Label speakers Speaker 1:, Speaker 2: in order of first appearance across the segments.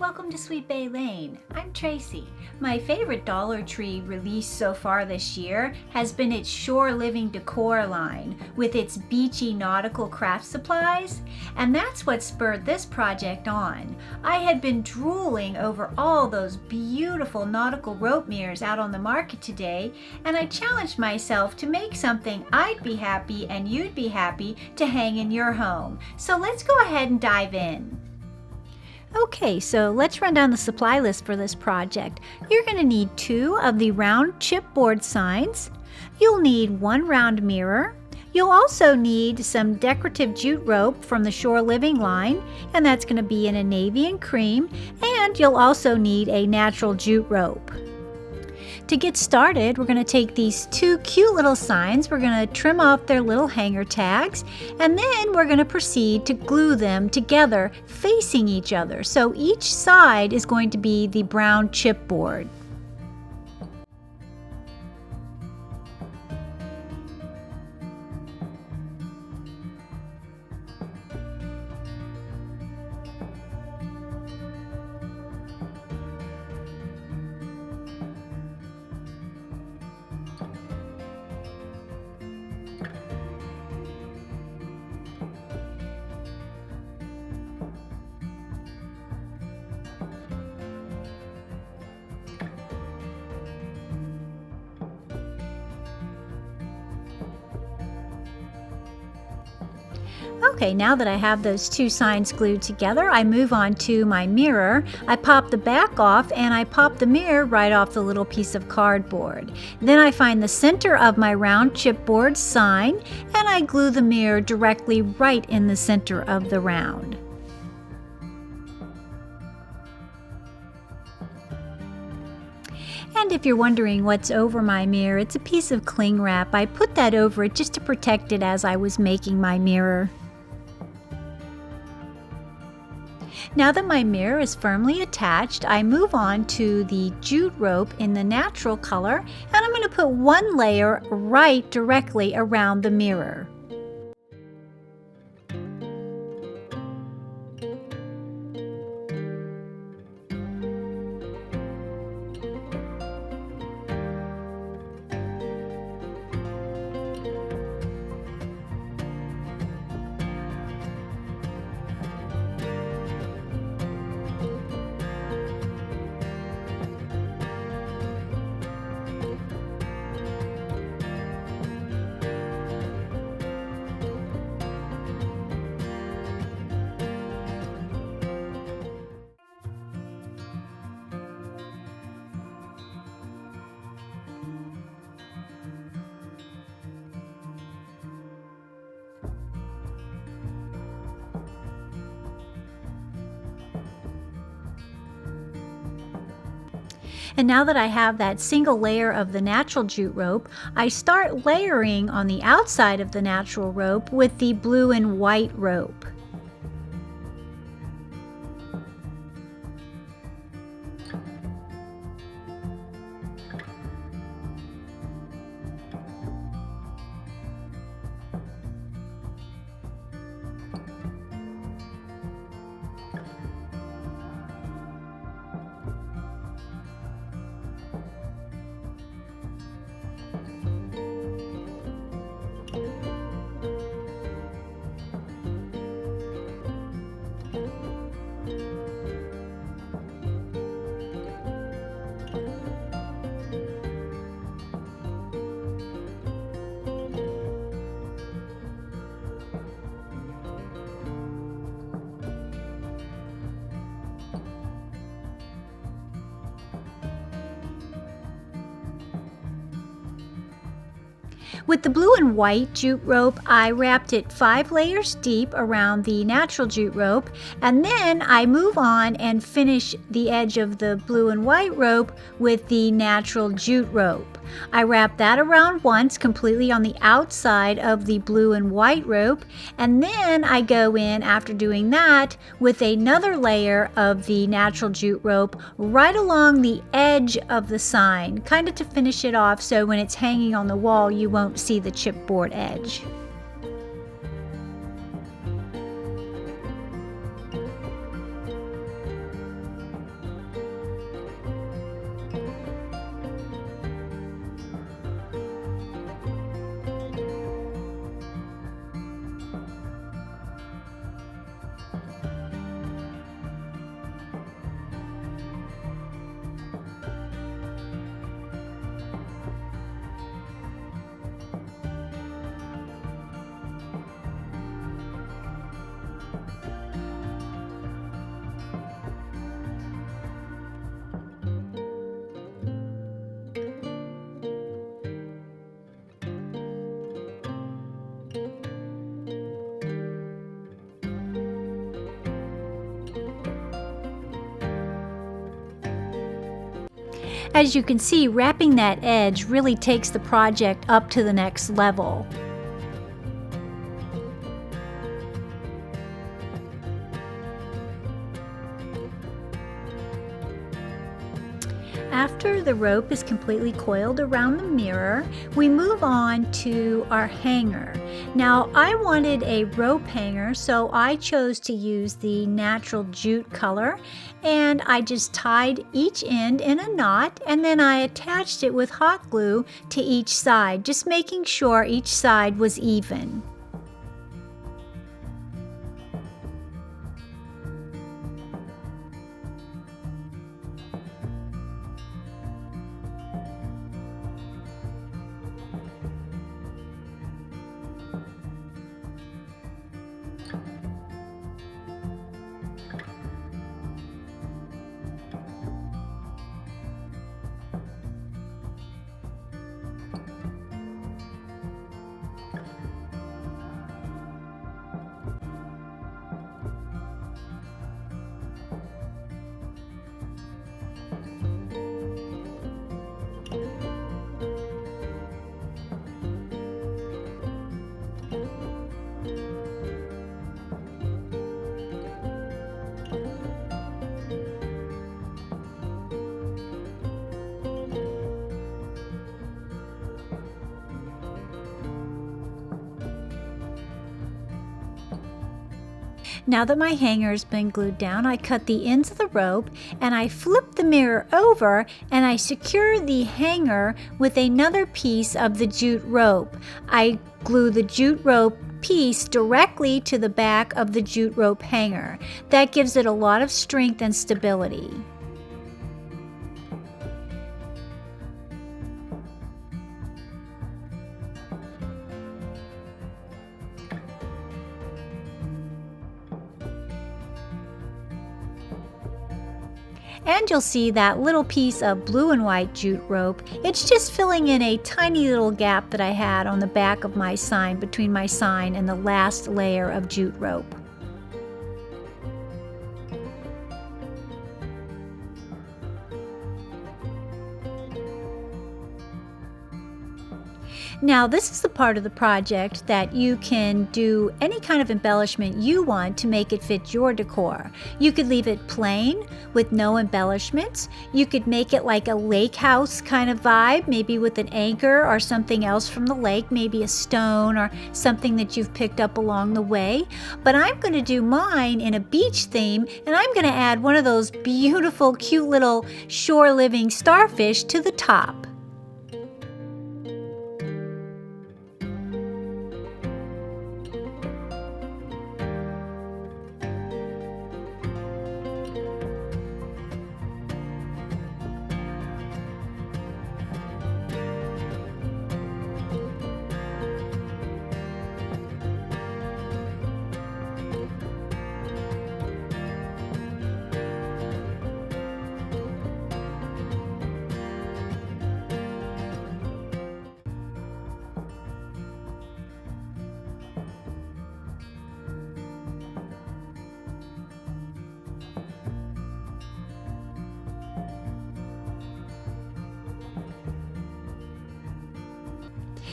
Speaker 1: Welcome to Sweet Bay Lane. I'm Tracy. My favorite Dollar Tree release so far this year has been its Shore Living Decor line with its beachy nautical craft supplies, and that's what spurred this project on. I had been drooling over all those beautiful nautical rope mirrors out on the market today, and I challenged myself to make something I'd be happy and you'd be happy to hang in your home. So let's go ahead and dive in. Okay, so let's run down the supply list for this project. You're going to need 2 of the round chipboard signs. You'll need 1 round mirror. You'll also need some decorative jute rope from the Shore Living line, and that's going to be in a navy and cream. And you'll also need a natural jute rope. To get started, we're going to take these 2 cute little signs, we're going to trim off their little hanger tags, and then we're going to proceed to glue them together facing each other. So each side is going to be the brown chipboard. Okay, now that I have those 2 signs glued together, I move on to my mirror. I pop the back off and I pop the mirror right off the little piece of cardboard. Then I find the center of my round chipboard sign and I glue the mirror directly right in the center of the round. And if you're wondering what's over my mirror, it's a piece of cling wrap. I put that over it just to protect it as I was making my mirror. Now that my mirror is firmly attached, I move on to the jute rope in the natural color, and I'm going to put 1 layer right directly around the mirror. And now that I have that single layer of the natural jute rope, I start layering on the outside of the natural rope with the blue and white rope. With the blue and white jute rope, I wrapped it 5 layers deep around the natural jute rope, and then I move on and finish the edge of the blue and white rope with the natural jute rope. I wrap that around once completely on the outside of the blue and white rope, and then I go in after doing that with another layer of the natural jute rope right along the edge of the sign, kind of to finish it off so when it's hanging on the wall you won't see the chipboard edge. As you can see, wrapping that edge really takes the project up to the next level. After the rope is completely coiled around the mirror, we move on to our hanger. Now, I wanted a rope hanger, so I chose to use the natural jute color, and I just tied each end in a knot, and then I attached it with hot glue to each side, just making sure each side was even. Now that my hanger's been glued down, I cut the ends of the rope and I flip the mirror over and I secure the hanger with another piece of the jute rope. I glue the jute rope piece directly to the back of the jute rope hanger. That gives it a lot of strength and stability. And you'll see that little piece of blue and white jute rope. It's just filling in a tiny little gap that I had on the back of my sign, between my sign and the last layer of jute rope. Now, this is the part of the project that you can do any kind of embellishment you want to make it fit your decor. You could leave it plain with no embellishments. You could make it like a lake house kind of vibe, maybe with an anchor or something else from the lake, maybe a stone or something that you've picked up along the way. But I'm going to do mine in a beach theme, and I'm going to add one of those beautiful, cute little shore living starfish to the top.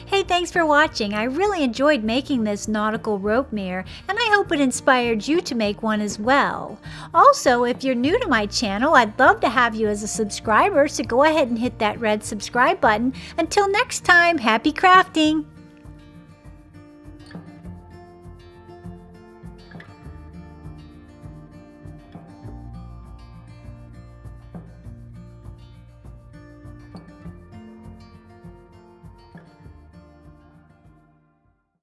Speaker 1: Hey, thanks for watching. I really enjoyed making this nautical rope mirror, and I hope it inspired you to make one as well. Also, if you're new to my channel, I'd love to have you as a subscriber, so go ahead and hit that red subscribe button. Until next time, happy crafting!